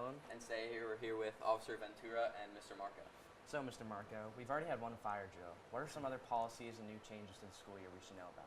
microphone and say we're here with Officer Ventura and Mr. Marko. So, Mr. Marko, we've already had one fire drill. What are some other policies and new changes to the school year we should know about?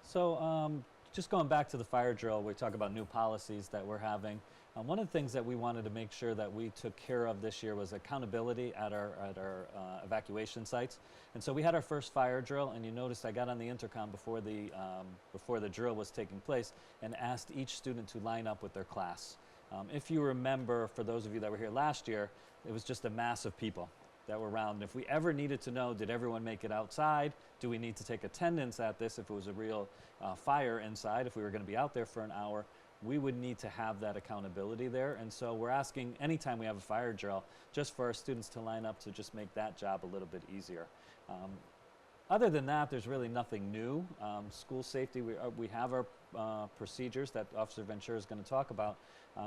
So just going back to the fire drill, we talk about new policies that we're having. One of the things that we wanted to make sure that we took care of this year was accountability at our evacuation sites. And so we had our first fire drill, and you noticed I got on the intercom before the drill was taking place and asked each student to line up with their class. If you remember, for those of you that were here last year, it was just a mass of people that were around. And if we ever needed to know, did everyone make it outside? Do we need to take attendance at this if it was a real fire inside, if we were going to be out there for an hour? We would need to have that accountability there. And so we're asking anytime we have a fire drill, just for our students to line up to just make that job a little bit easier. Other than that, there's really nothing new. School safety, we have our procedures that Officer Ventura is going to talk about,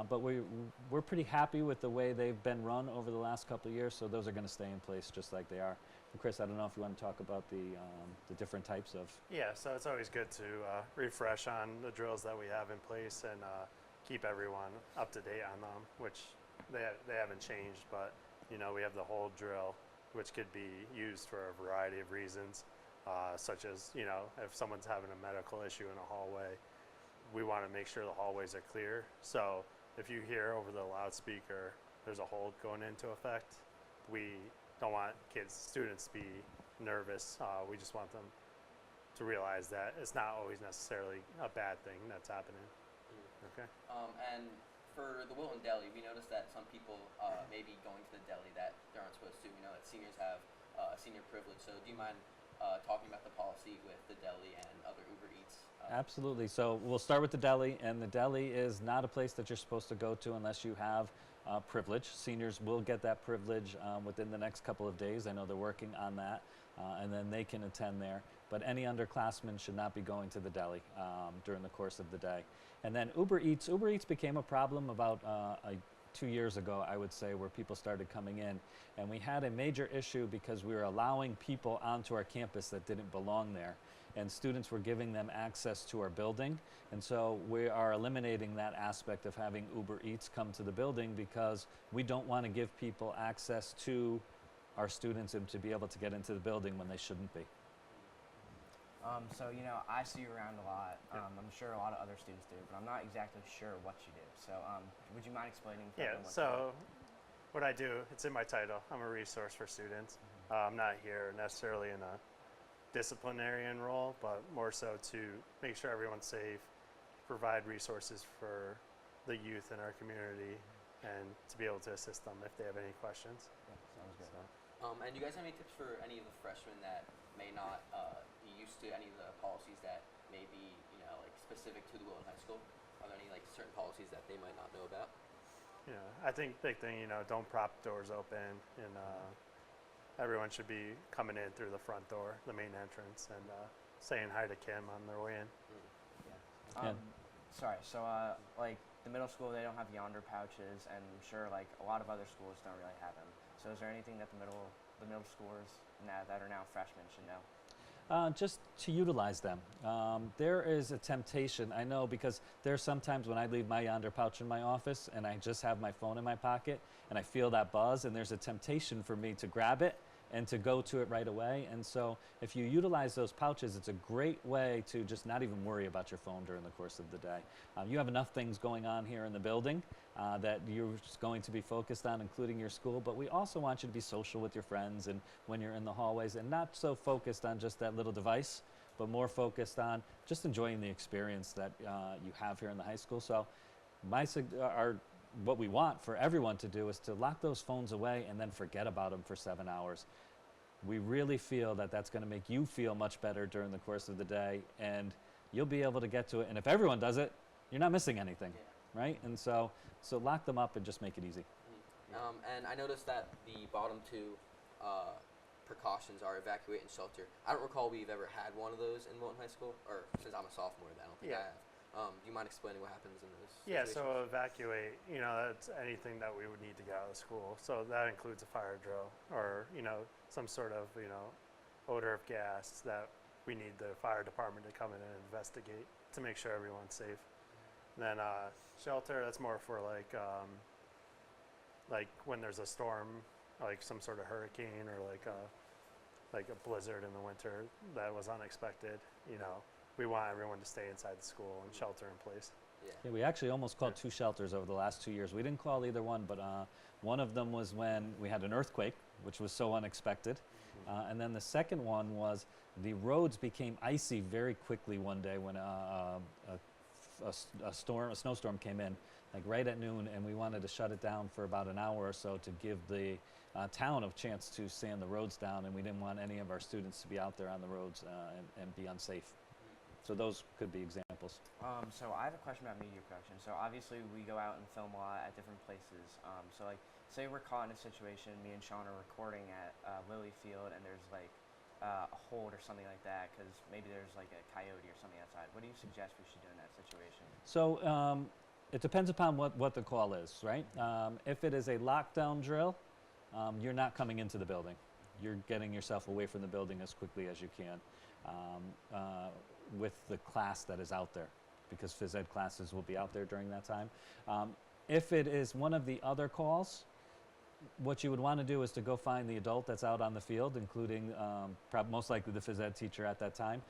but we're pretty happy with the way they've been run over the last couple of years, so those are going to stay in place just like they are. And Chris, I don't know if you want to talk about the different types of... Yeah, so it's always good to refresh on the drills that we have in place and keep everyone up to date on them, which they haven't changed, but you know, we have the whole drill, which could be used for a variety of reasons, such as, you know, if someone's having a medical issue in a hallway, we want to make sure the hallways are clear. So if you hear over the loudspeaker there's a hold going into effect, we don't want students to be nervous. We just want them to realize that it's not always necessarily a bad thing that's happening. Okay. And for the Wilton Deli, we noticed that some people may be going to the deli that they aren't supposed to. We know that seniors have senior privilege. So do you mind talking about the policy with the deli and other Uber Eats? Absolutely. So we'll start with the deli, and the deli is not a place that you're supposed to go to unless you have privilege. Seniors will get that privilege within the next couple of days. I know they're working on that, and then they can attend there. But any underclassmen should not be going to the deli during the course of the day. And then Uber Eats became a problem about 2 years ago, I would say, where people started coming in. And we had a major issue because we were allowing people onto our campus that didn't belong there. And students were giving them access to our building. And so we are eliminating that aspect of having Uber Eats come to the building because we don't want to give people access to our students and to be able to get into the building when they shouldn't be. So, you know, I see you around a lot. I'm sure a lot of other students do, but I'm not exactly sure what you do. So would you mind explaining? Yeah, so what I do, it's in my title. I'm a resource for students. I'm not here necessarily in a disciplinarian role, but more so to make sure everyone's safe, provide resources for the youth in our community, and to be able to assist them if they have any questions. Yeah, sounds good. And do you guys have any tips for any of the freshmen that may not be used to any of the policies that may be, you know, like specific to the Wilton High School? Are there any like certain policies that they might not know about? Yeah, I think big thing, you know, don't prop doors open, and everyone should be coming in through the front door, the main entrance, and saying hi to Kim on their way in. Yeah. Sorry, so like the middle school, they don't have yonder pouches, and I'm sure like a lot of other schools don't really have them. So is there anything that the middle schoolers that are now freshmen should know? Just to utilize them. There is a temptation, I know, because there's sometimes when I leave my yonder pouch in my office and I just have my phone in my pocket and I feel that buzz, and there's a temptation for me to grab it and to go to it right away. And so if you utilize those pouches, it's a great way to just not even worry about your phone during the course of the day. You have enough things going on here in the building that you're just going to be focused on, including your school, but we also want you to be social with your friends and when you're in the hallways, and not so focused on just that little device, but more focused on just enjoying the experience that you have here in the high school. So what we want for everyone to do is to lock those phones away and then forget about them for 7 hours. We really feel that that's going to make you feel much better during the course of the day, and you'll be able to get to it. And if everyone does it, you're not missing anything, right? And so lock them up and just make it easy. And I noticed that the bottom two precautions are evacuate and shelter. I don't recall we've ever had one of those in Wilton High School, or since I'm a sophomore, I don't think I have. Do you mind explaining what happens in those situations? So evacuate, you know, that's anything that we would need to get out of school. So that includes a fire drill or, you know, some sort of, you know, odor of gas that we need the fire department to come in and investigate to make sure everyone's safe. And then shelter, that's more for like like when there's a storm, like some sort of hurricane or like a blizzard in the winter that was unexpected, we want everyone to stay inside the school and shelter in place. Yeah, we actually almost called 2 shelters over the last 2 years. We didn't call either one, but one of them was when we had an earthquake, which was so unexpected. And then the second one was the roads became icy very quickly one day when a snowstorm came in, like right at noon, and we wanted to shut it down for about an hour or so to give the town a chance to sand the roads down, and we didn't want any of our students to be out there on the roads and be unsafe. So those could be examples. So I have a question about media production. So obviously we go out and film a lot at different places. So like, say we're caught in a situation, me and Sean are recording at Lily Field, and there's like a hold or something like that, because maybe there's like a coyote or something outside. What do you suggest we should do in that situation? So it depends upon what the call is, right? If it is a lockdown drill, you're not coming into the building. You're getting yourself away from the building as quickly as you can. With the class that is out there, because phys ed classes will be out there during that time. If it is one of the other calls, what you would want to do is to go find the adult that's out on the field, including most likely the phys ed teacher at that time,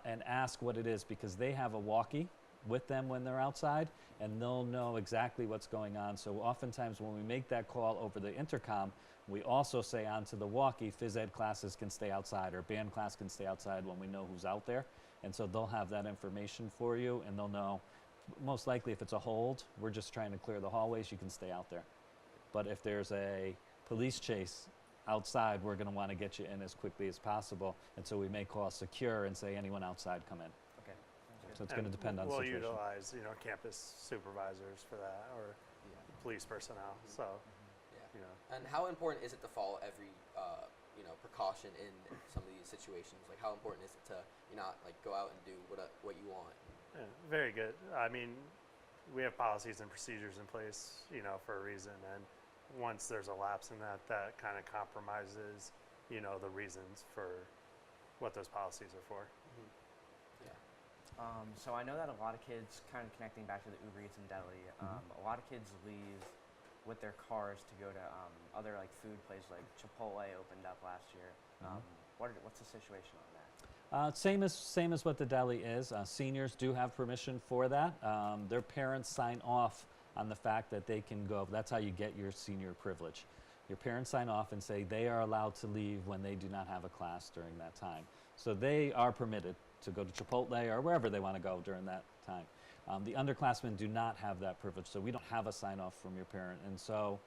and ask what it is, because they have a walkie with them when they're outside, and they'll know exactly what's going on. So oftentimes when we make that call over the intercom, we also say onto the walkie, phys ed classes can stay outside, or band class can stay outside, when we know who's out there. And so they'll have that information for you, and they'll know, most likely if it's a hold, we're just trying to clear the hallways, you can stay out there. But if there's a police chase outside, we're going to want to get you in as quickly as possible. And so we may call secure and say, anyone outside, come in. Okay. So it's going to depend on the situation. We'll utilize, campus supervisors for that, or police personnel. So, And how important is it to follow every precaution in some of these situations? Like, how important is it to not like go out and do what you want? Yeah, very good. I mean, we have policies and procedures in place, for a reason. And once there's a lapse in that kind of compromises, the reasons for what those policies are for. So I know that a lot of kids, kind of connecting back to the Uber Eats and deli, a lot of kids leave with their cars to go to other like food places, like Chipotle opened up last year. What's the situation on that? Same as what the deli is. Seniors do have permission for that. Their parents sign off on the fact that they can go. That's how you get your senior privilege. Your parents sign off and say they are allowed to leave when they do not have a class during that time. So they are permitted to go to Chipotle or wherever they want to go during that time. The underclassmen do not have that privilege, so we don't have a sign-off from your parent, and so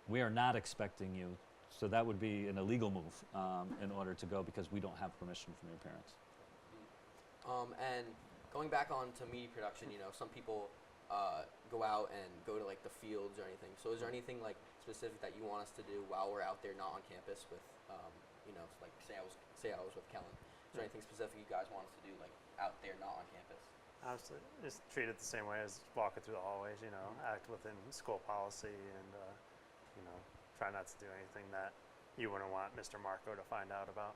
we are not expecting you. So that would be an illegal move in order to go, because we don't have permission from your parents. And going back on to media production, some people go out and go to like the fields or anything. So is there anything like specific that you want us to do while we're out there, not on campus with, like say I was with Kellen. Is there anything specific you guys want us to do, like out there, not on campus? Honestly, just treat it the same way as walking through the hallways, act within school policy, and, try not to do anything that you wouldn't want Mr. Marko to find out about.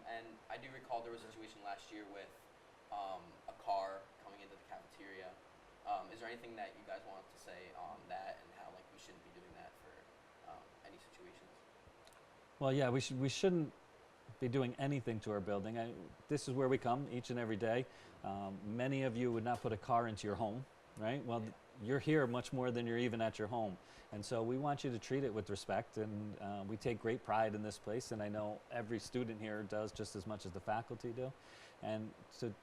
And I do recall there was a situation last year with a car coming into the cafeteria. Is there anything that you guys want to say on that, and how like we shouldn't be doing that for any situations? Well, yeah, we shouldn't be doing anything to our building. This is where we come each and every day. Many of you would not put a car into your home, right? Well, you're here much more than you're even at your home. And so we want you to treat it with respect, and we take great pride in this place, and I know every student here does just as much as the faculty do. And to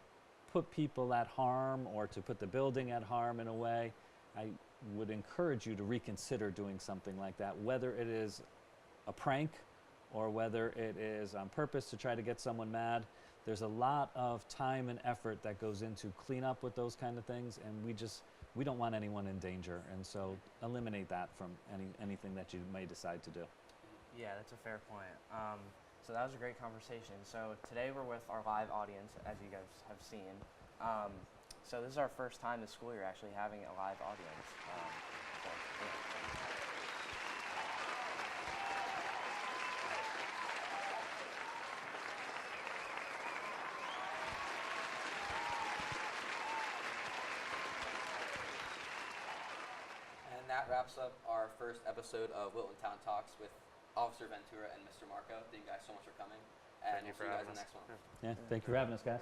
put people at harm, or to put the building at harm in a way, I would encourage you to reconsider doing something like that, whether it is a prank or whether it is on purpose to try to get someone mad. There's a lot of time and effort that goes into clean up with those kind of things, and we don't want anyone in danger, and so eliminate that from anything that you may decide to do. Yeah, that's a fair point. So that was a great conversation. So today we're with our live audience, as you guys have seen. So this is our first time this school year actually having a live audience. that wraps up our first episode of Wilton Town Talks with Officer Ventura and Mr. Marko. Thank you guys so much for coming, and Thank you we'll for see you guys in having the us. next one. Yeah. Yeah, thank you for having us, guys.